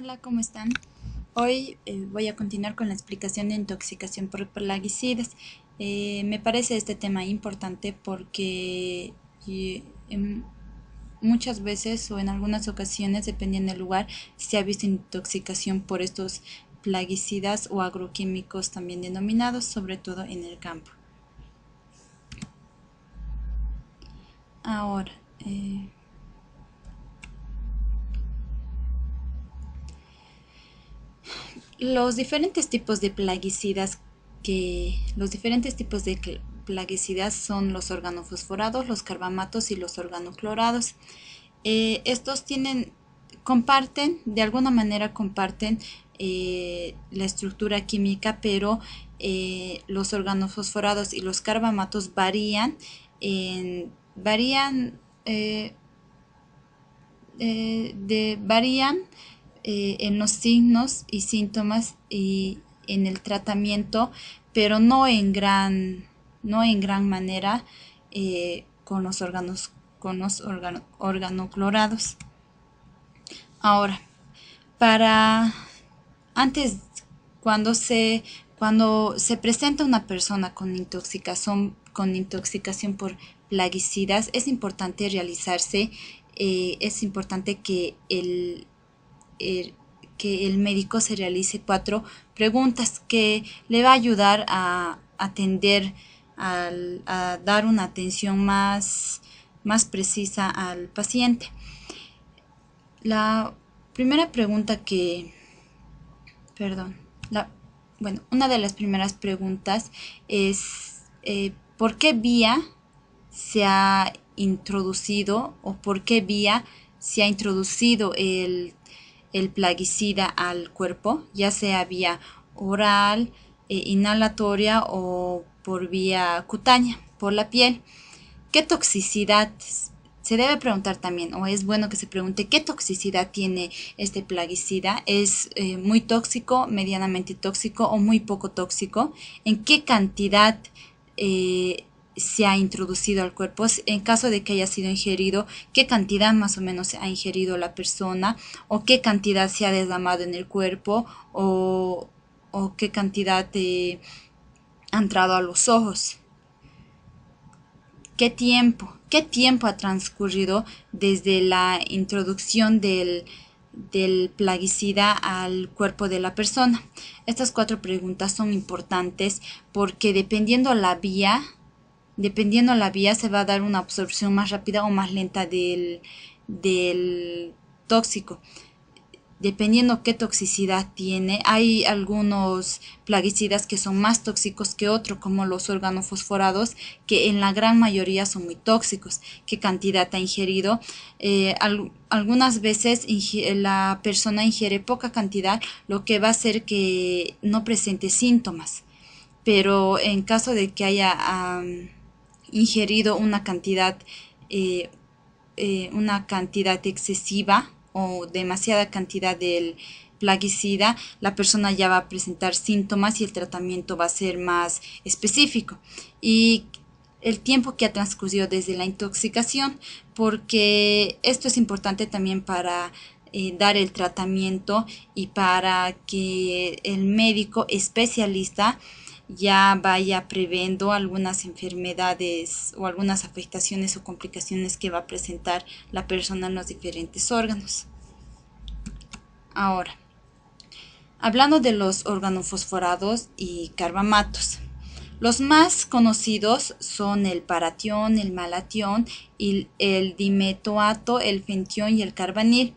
Hola, ¿cómo están? Hoy voy a continuar con la explicación de intoxicación por plaguicidas. Me parece este tema importante porque muchas veces o en algunas ocasiones, dependiendo del lugar, se ha visto intoxicación por estos plaguicidas o agroquímicos también denominados, sobre todo en el campo. Ahora, los diferentes tipos de plaguicidas son los organofosforados, los carbamatos y los organoclorados. Estos de alguna manera comparten la estructura química, pero los organofosforados y los carbamatos varían varían en los signos y síntomas y en el tratamiento, pero no en gran manera con los organoclorados. Ahora, para antes, cuando se presenta una persona con intoxicación por plaguicidas, es importante que el médico se realice 4 preguntas que le va a ayudar a atender, a dar una atención más precisa al paciente. La primera pregunta perdón, una de las primeras preguntas es ¿por qué vía se ha introducido o por qué vía se ha introducido el plaguicida al cuerpo, ya sea vía oral, inhalatoria o por vía cutánea, por la piel? ¿Qué toxicidad? Se debe preguntar también, o es bueno que se pregunte, ¿qué toxicidad tiene este plaguicida? ¿Es muy tóxico, medianamente tóxico o muy poco tóxico? ¿En qué cantidad se ha introducido al cuerpo? En caso de que haya sido ingerido, ¿qué cantidad más o menos ha ingerido la persona? ¿O qué cantidad se ha derramado en el cuerpo? ¿O qué cantidad ha entrado a los ojos? ¿Qué tiempo ha transcurrido desde la introducción del plaguicida al cuerpo de la persona? Estas 4 preguntas son importantes porque dependiendo la vía se va a dar una absorción más rápida o más lenta del tóxico. Dependiendo qué toxicidad tiene, hay algunos plaguicidas que son más tóxicos que otros, como los organofosforados, que en la gran mayoría son muy tóxicos. ¿Qué cantidad ha ingerido? Algunas veces la persona ingiere poca cantidad, lo que va a hacer que no presente síntomas. Pero en caso de que haya ingerido una cantidad excesiva o demasiada cantidad del plaguicida, la persona ya va a presentar síntomas y el tratamiento va a ser más específico. Y el tiempo que ha transcurrido desde la intoxicación, porque esto es importante también para dar el tratamiento y para que el médico especialista ya vaya previendo algunas enfermedades o algunas afectaciones o complicaciones que va a presentar la persona en los diferentes órganos. Ahora, hablando de los organofosforados y carbamatos. Los más conocidos son el paratión, el malatión, y el dimetoato, el fentión y el carbanil.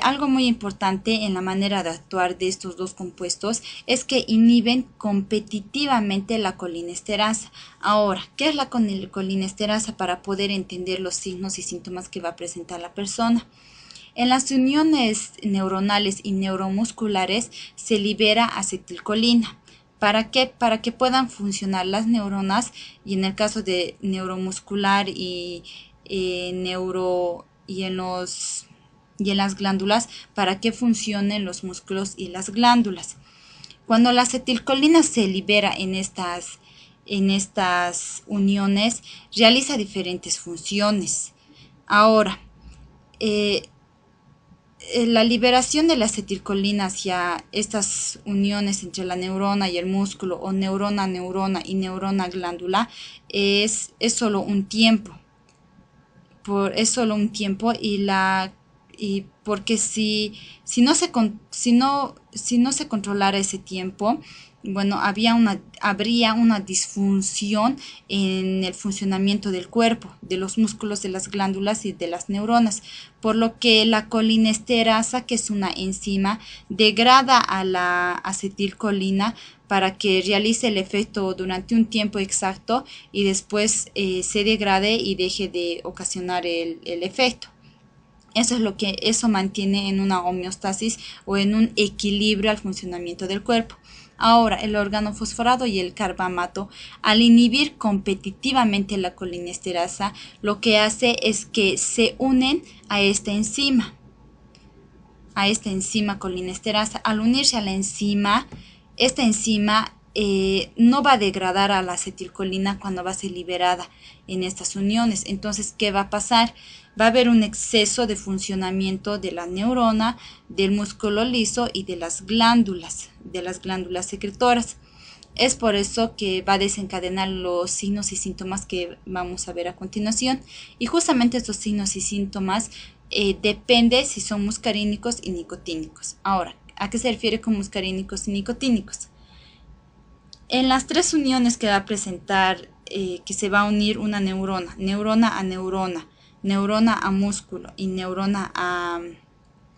Algo muy importante en la manera de actuar de estos 2 compuestos es que inhiben competitivamente la colinesterasa. Ahora, ¿qué es la colinesterasa para poder entender los signos y síntomas que va a presentar la persona? En las uniones neuronales y neuromusculares se libera acetilcolina. ¿Para qué? Para que puedan funcionar las neuronas, y en el caso de neuromuscular y en las glándulas, para que funcionen los músculos y las glándulas. Cuando la acetilcolina se libera en estas uniones, realiza diferentes funciones. Ahora, la liberación de la acetilcolina hacia estas uniones entre la neurona y el músculo, o neurona a neurona y neurona a glándula, es solo un tiempo. Es solo un tiempo y porque si no se controlara ese tiempo, bueno, habría una disfunción en el funcionamiento del cuerpo, de los músculos, de las glándulas y de las neuronas, por lo que la colinesterasa, que es una enzima, degrada a la acetilcolina para que realice el efecto durante un tiempo exacto y después se degrade y deje de ocasionar el efecto. Eso mantiene en una homeostasis o en un equilibrio al funcionamiento del cuerpo. Ahora, el organofosforado y el carbamato, al inhibir competitivamente la colinesterasa, lo que hace es que se unen a esta enzima colinesterasa. Al unirse a la enzima, esta enzima no va a degradar a la acetilcolina cuando va a ser liberada en estas uniones. Entonces, ¿qué va a pasar? Va a haber un exceso de funcionamiento de la neurona, del músculo liso y de las glándulas secretoras. Es por eso que va a desencadenar los signos y síntomas que vamos a ver a continuación. Y justamente estos signos y síntomas depende si son muscarínicos y nicotínicos. Ahora, ¿a qué se refiere con muscarínicos y nicotínicos? En las tres uniones que va a presentar, que se va a unir una neurona, neurona a neurona, neurona a músculo y neurona a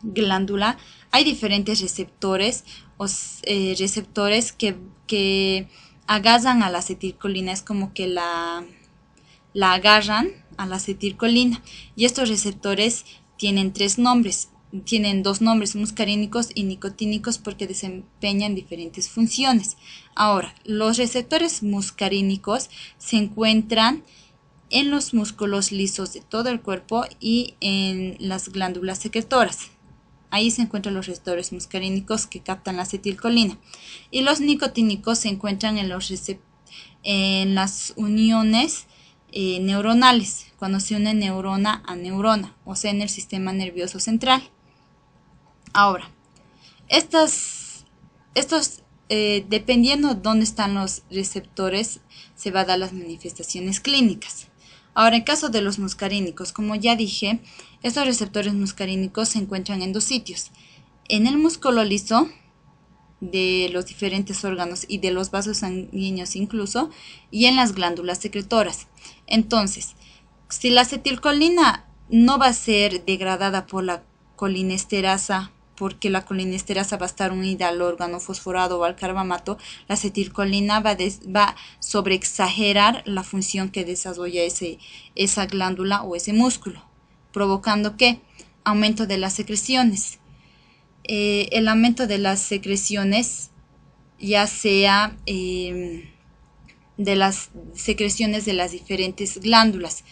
glándula, hay diferentes receptores que agarran a la acetilcolina. Es como que la agarran a la acetilcolina, y estos receptores tienen dos nombres, muscarínicos y nicotínicos, porque desempeñan diferentes funciones. Ahora, los receptores muscarínicos se encuentran en los músculos lisos de todo el cuerpo y en las glándulas secretoras. Ahí se encuentran los receptores muscarínicos que captan la acetilcolina. Y los nicotínicos se encuentran en las uniones neuronales, cuando se une neurona a neurona, o sea, en el sistema nervioso central. Ahora, dependiendo de dónde están los receptores, se va a dar las manifestaciones clínicas. Ahora, en caso de los muscarínicos, como ya dije, estos receptores muscarínicos se encuentran en dos sitios: en el músculo liso de los diferentes órganos y de los vasos sanguíneos incluso, y en las glándulas secretoras. Entonces, si la acetilcolina no va a ser degradada por la colinesterasa, porque la colinesterasa va a estar unida al órgano fosforado o al carbamato, la acetilcolina va a sobreexagerar la función que desarrolla esa glándula o ese músculo, provocando ¿qué? Aumento de las secreciones. El aumento de las secreciones, ya sea de las secreciones de las diferentes glándulas,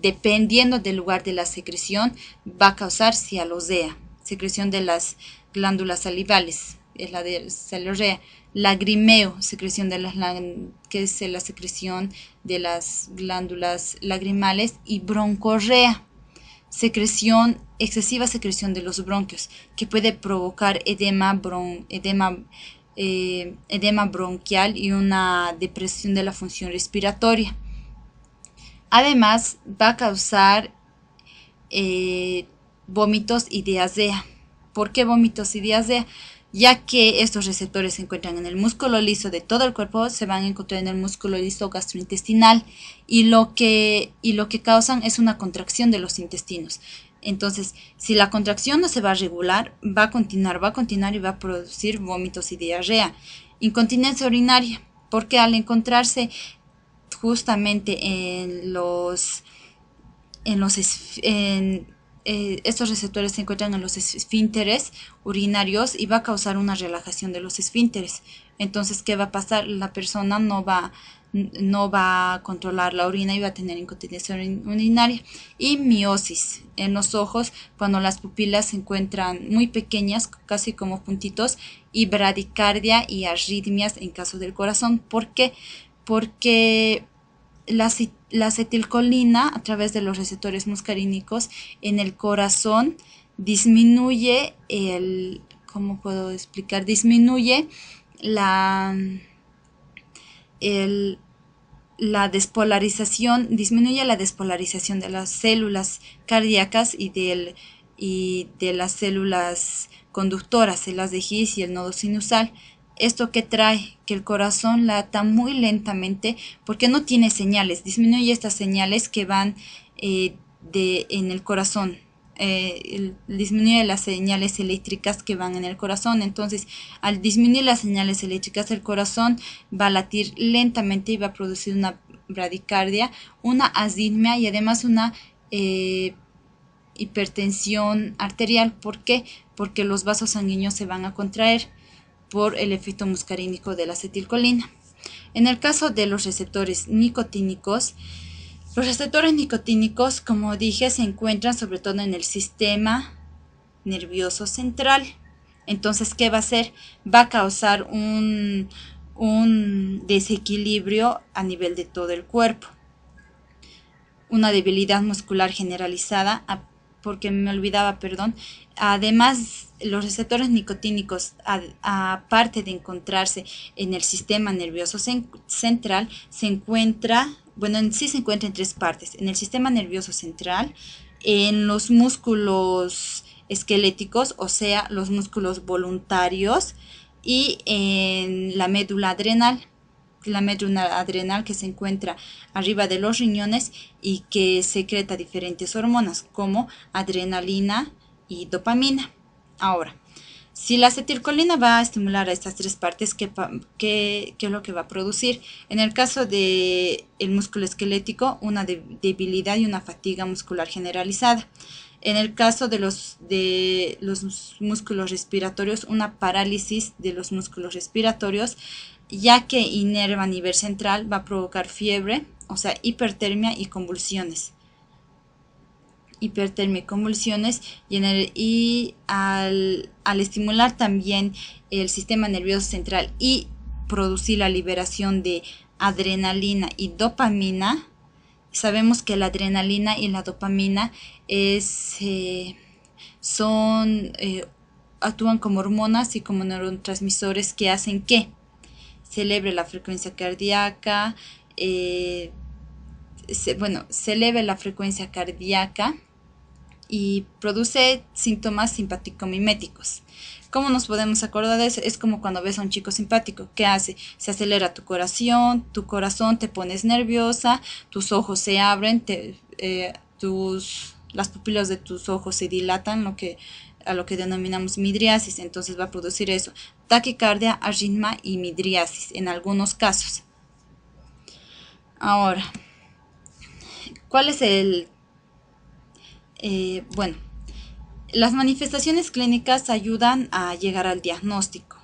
dependiendo del lugar de la secreción, va a causar cialosea, secreción de las glándulas salivales, es la de salorrea; lagrimeo, secreción que es la secreción de las glándulas lagrimales; y broncorrea, excesiva secreción de los bronquios, que puede provocar edema bronquial y una depresión de la función respiratoria. Además, va a causar vómitos y diarrea. ¿Por qué vómitos y diarrea? Ya que estos receptores se encuentran en el músculo liso de todo el cuerpo, se van a encontrar en el músculo liso gastrointestinal, y lo que causan es una contracción de los intestinos. Entonces, si la contracción no se va a regular, va a continuar y va a producir vómitos y diarrea. Incontinencia urinaria, porque al encontrarse justamente estos receptores se encuentran en los esfínteres urinarios, y va a causar una relajación de los esfínteres. Entonces, ¿qué va a pasar? La persona no va a controlar la orina y va a tener incontinencia urinaria. Y miosis en los ojos, cuando las pupilas se encuentran muy pequeñas, casi como puntitos, y bradicardia y arritmias en caso del corazón. ¿Por qué? Porque la acetilcolina a través de los receptores muscarínicos en el corazón disminuye ¿cómo puedo explicar? Disminuye la, la despolarización, disminuye la despolarización de las células cardíacas y de las células conductoras, las de His y el nodo sinusal. ¿Esto que trae? Que el corazón lata muy lentamente porque no tiene señales, disminuye estas señales que van en el corazón. Disminuye las señales eléctricas que van en el corazón. Entonces, al disminuir las señales eléctricas, el corazón va a latir lentamente y va a producir una bradicardia, una asitmia y además una hipertensión arterial. ¿Por qué? Porque los vasos sanguíneos se van a contraer por el efecto muscarínico de la acetilcolina. En el caso de los receptores nicotínicos, como dije, se encuentran sobre todo en el sistema nervioso central. Entonces, ¿qué va a hacer? Va a causar un desequilibrio a nivel de todo el cuerpo, una debilidad muscular generalizada, porque me olvidaba, perdón. Además, los receptores nicotínicos, aparte de encontrarse en el sistema nervioso central, se encuentra en tres partes: en el sistema nervioso central, en los músculos esqueléticos, o sea, los músculos voluntarios, y en la médula adrenal. La médula adrenal, que se encuentra arriba de los riñones y que secreta diferentes hormonas como adrenalina y dopamina. Ahora, si la acetilcolina va a estimular a estas tres partes, ¿qué es lo que va a producir? En el caso del músculo esquelético, una debilidad y una fatiga muscular generalizada. En el caso de los músculos respiratorios, una parálisis de los músculos respiratorios, ya que inerva a nivel central, va a provocar fiebre, o sea, hipertermia y convulsiones. Y al estimular también el sistema nervioso central y producir la liberación de adrenalina y dopamina, sabemos que la adrenalina y la dopamina actúan como hormonas y como neurotransmisores que hacen que se eleve la frecuencia cardíaca, y produce síntomas simpático-miméticos. ¿Cómo nos podemos acordar de eso? Es como cuando ves a un chico simpático. ¿Qué hace? Se acelera tu corazón, te pones nerviosa, tus ojos se abren, las pupilas de tus ojos se dilatan, a lo que denominamos midriasis. Entonces va a producir eso: taquicardia, arritmia y midriasis en algunos casos. Ahora, ¿cuál es las manifestaciones clínicas ayudan a llegar al diagnóstico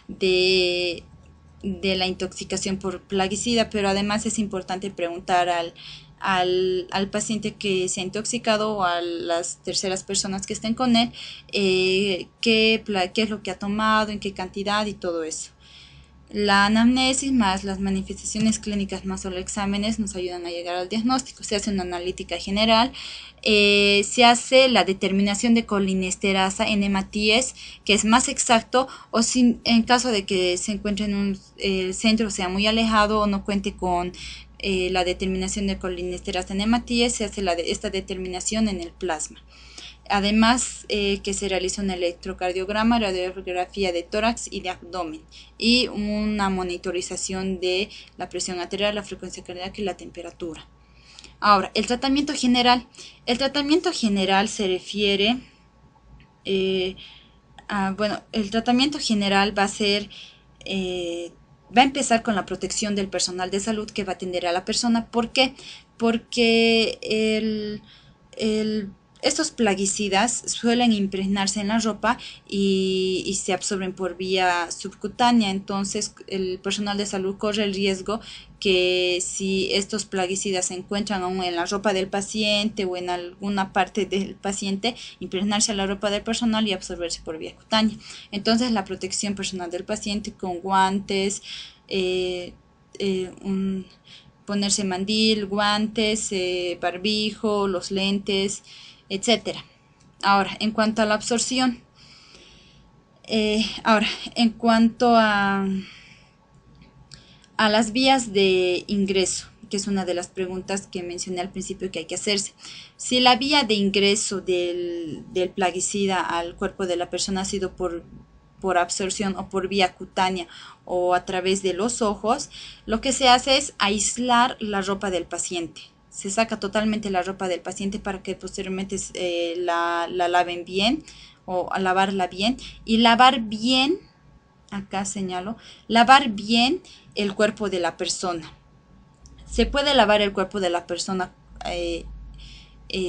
de la intoxicación por plaguicida, pero además es importante preguntar al paciente que se ha intoxicado o a las terceras personas que estén con él qué es lo que ha tomado, en qué cantidad y todo eso. La anamnesis más las manifestaciones clínicas más los exámenes nos ayudan a llegar al diagnóstico. Se hace una analítica general, se hace la determinación de colinesterasa en hematíes, que es más exacto, o en caso de que se encuentre en el centro sea muy alejado o no cuente con la determinación de colinesterasa en hematíes, se hace esta determinación en el plasma. Además, que se realiza un electrocardiograma, radiografía de tórax y de abdomen y una monitorización de la presión arterial, la frecuencia cardíaca y la temperatura. Ahora, el tratamiento general. El tratamiento general se refiere, el tratamiento general va a empezar con la protección del personal de salud que va a atender a la persona. ¿Por qué? Porque estos plaguicidas suelen impregnarse en la ropa y se absorben por vía subcutánea. Entonces, el personal de salud corre el riesgo que si estos plaguicidas se encuentran aún en la ropa del paciente o en alguna parte del paciente, impregnarse a la ropa del personal y absorberse por vía cutánea. Entonces, la protección personal del paciente con guantes, ponerse mandil, guantes, barbijo, los lentes, etcétera. Ahora, en cuanto a la absorción, en cuanto a las vías de ingreso, que es una de las preguntas que mencioné al principio que hay que hacerse. Si la vía de ingreso del plaguicida al cuerpo de la persona ha sido por absorción o por vía cutánea o a través de los ojos, lo que se hace es aislar la ropa del paciente. Se saca totalmente la ropa del paciente para que posteriormente la laven bien o a lavarla bien y lavar bien, acá señalo, lavar bien el cuerpo de la persona. Se puede lavar el cuerpo de la persona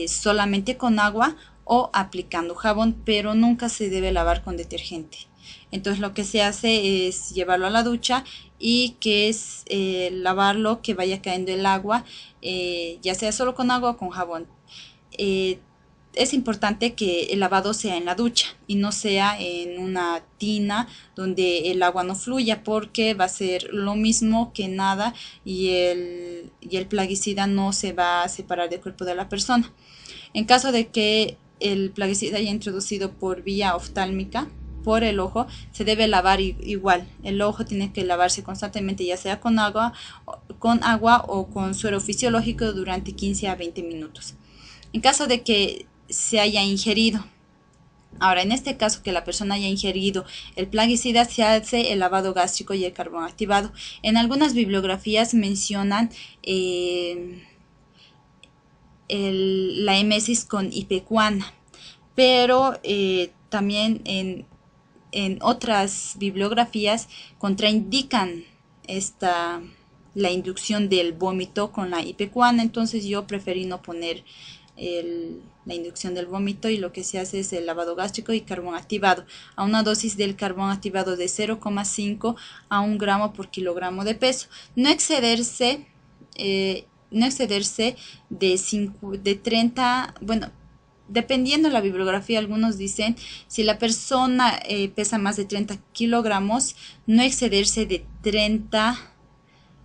solamente con agua o aplicando jabón, pero nunca se debe lavar con detergente. Entonces lo que se hace es llevarlo a la ducha y que es lavarlo, que vaya cayendo el agua, ya sea solo con agua o con jabón. Es importante que el lavado sea en la ducha y no sea en una tina donde el agua no fluya, porque va a ser lo mismo que nada y el plaguicida no se va a separar del cuerpo de la persona. En caso de que el plaguicida haya introducido por vía oftálmica, por el ojo, se debe lavar igual. El ojo tiene que lavarse constantemente, ya sea con agua o con suero fisiológico durante 15 a 20 minutos. En caso de que se haya ingerido, ahora en este caso que la persona haya ingerido el plaguicida, se hace el lavado gástrico y el carbón activado. En algunas bibliografías mencionan la emesis con ipecuana, pero también en otras bibliografías contraindican la inducción del vómito con la ipecuana. Entonces yo preferí no poner la inducción del vómito, y lo que se hace es el lavado gástrico y carbón activado a una dosis del carbón activado de 0,5 a 1 gramo por kilogramo de peso. No excederse de 30, bueno, dependiendo de la bibliografía. Algunos dicen, si la persona pesa más de 30 kilogramos, no excederse de 30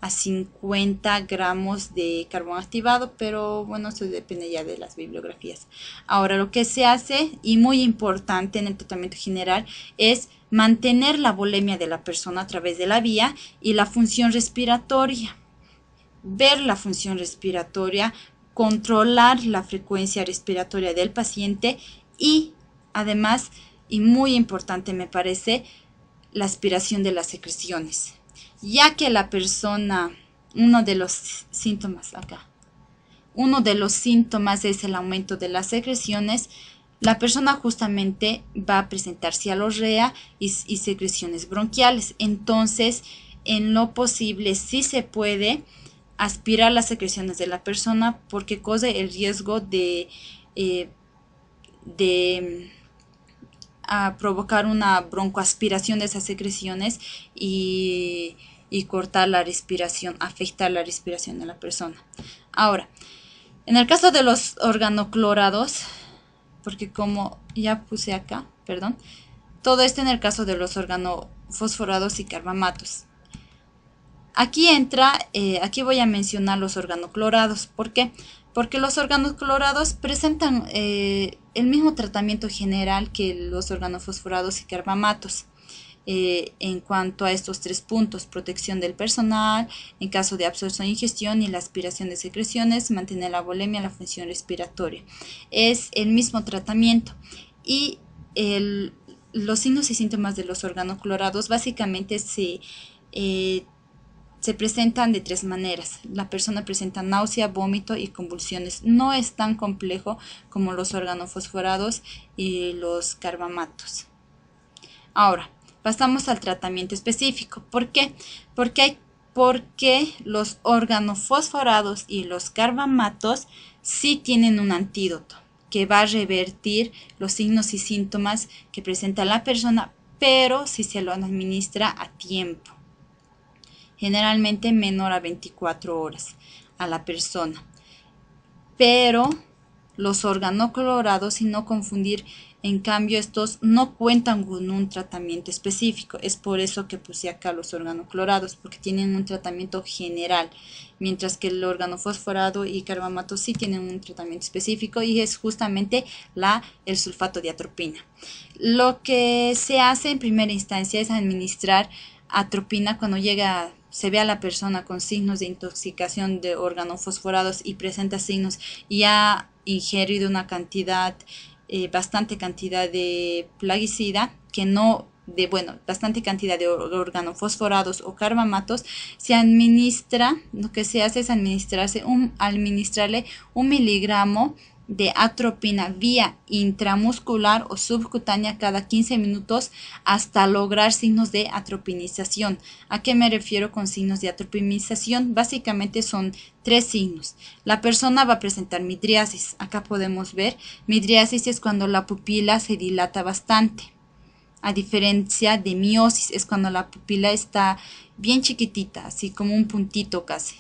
a 50 gramos de carbón activado, pero bueno, eso depende ya de las bibliografías. Ahora, lo que se hace, y muy importante en el tratamiento general, es mantener la volemia de la persona a través de la vía y la función respiratoria. Ver la función respiratoria, controlar la frecuencia respiratoria del paciente y además, y muy importante me parece, la aspiración de las secreciones, ya que la persona, uno de los síntomas es el aumento de las secreciones. La persona justamente va a presentar cialorrea y secreciones bronquiales. Entonces, en lo posible, sí se puede aspirar las secreciones de la persona, porque corre el riesgo de provocar una broncoaspiración de esas secreciones y cortar la respiración, afectar la respiración de la persona. Ahora, en el caso de los organoclorados, porque como ya puse acá, perdón, todo esto en el caso de los organofosforados y carbamatos. Aquí voy a mencionar los organoclorados. ¿Por qué? Porque los organoclorados presentan el mismo tratamiento general que los organofosforados y carbamatos. En cuanto a estos tres puntos: protección del personal en caso de absorción e ingestión, y la aspiración de secreciones, mantener la volemia, la función respiratoria. Es el mismo tratamiento. Y los signos y síntomas de los organoclorados básicamente se presentan de tres maneras. La persona presenta náusea, vómito y convulsiones. No es tan complejo como los organofosforados y los carbamatos. Ahora, pasamos al tratamiento específico. ¿Por qué? Porque los organofosforados y los carbamatos sí tienen un antídoto que va a revertir los signos y síntomas que presenta la persona, pero si se lo administra a tiempo. Generalmente menor a 24 horas a la persona. Pero los organoclorados y no confundir. En cambio, estos no cuentan con un tratamiento específico. Es por eso que puse acá los organoclorados, porque tienen un tratamiento general, mientras que el organofosforado y carbamato sí tienen un tratamiento específico y es justamente el sulfato de atropina. Lo que se hace en primera instancia es administrar atropina cuando se ve a la persona con signos de intoxicación de organofosforados y presenta signos y ha ingerido una bastante cantidad de plaguicida, bastante cantidad de organofosforados o carbamatos. Lo que se hace es administrarle 1 miligramo de atropina vía intramuscular o subcutánea cada 15 minutos hasta lograr signos de atropinización. ¿A qué me refiero con signos de atropinización? Básicamente son 3 signos. La persona va a presentar midriasis. Acá podemos ver, midriasis es cuando la pupila se dilata bastante. A diferencia de miosis, es cuando la pupila está bien chiquitita, así como un puntito casi.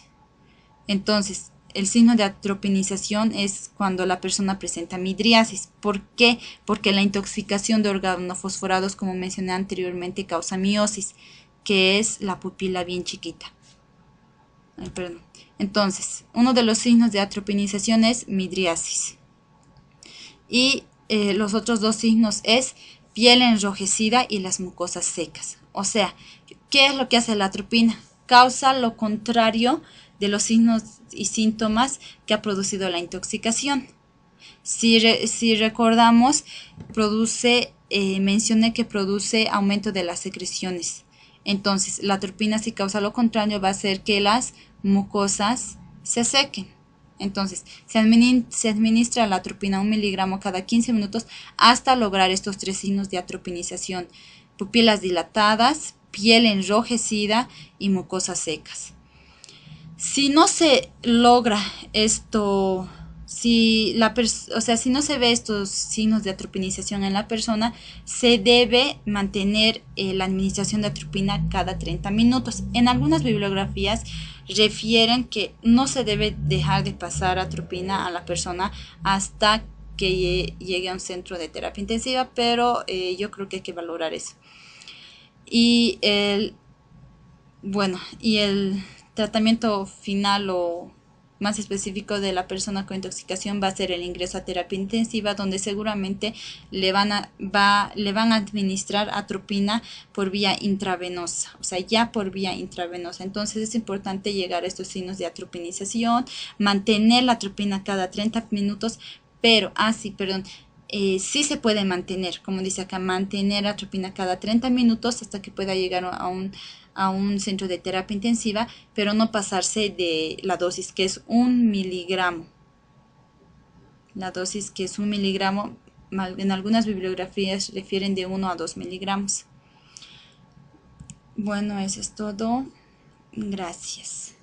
Entonces, el signo de atropinización es cuando la persona presenta midriasis. ¿Por qué? Porque la intoxicación de organofosforados, como mencioné anteriormente, causa miosis, que es la pupila bien chiquita. Entonces, uno de los signos de atropinización es midriasis. Y los otros 2 signos es piel enrojecida y las mucosas secas. O sea, ¿qué es lo que hace la atropina? Causa lo contrario de los signos y síntomas que ha producido la intoxicación. Si recordamos, mencioné que produce aumento de las secreciones. Entonces, la atropina, si causa lo contrario, va a hacer que las mucosas se sequen. Entonces, se administra la atropina 1 miligramo cada 15 minutos hasta lograr estos 3 signos de atropinización: pupilas dilatadas, piel enrojecida y mucosas secas. Si no se logra esto, si no se ve estos signos de atropinización en la persona, se debe mantener la administración de atropina cada 30 minutos. En algunas bibliografías refieren que no se debe dejar de pasar atropina a la persona hasta que llegue a un centro de terapia intensiva, pero yo creo que hay que valorar eso. Y el tratamiento final o más específico de la persona con intoxicación va a ser el ingreso a terapia intensiva, donde seguramente le van a administrar atropina por vía intravenosa, o sea, ya por vía intravenosa. Entonces es importante llegar a estos signos de atropinización, mantener la atropina cada 30 minutos, pero, sí se puede mantener, como dice acá, mantener atropina cada 30 minutos hasta que pueda llegar a un centro de terapia intensiva, pero no pasarse de la dosis, que es 1 miligramo. La dosis que es 1 miligramo, en algunas bibliografías refieren de 1 a 2 miligramos. Bueno, eso es todo. Gracias.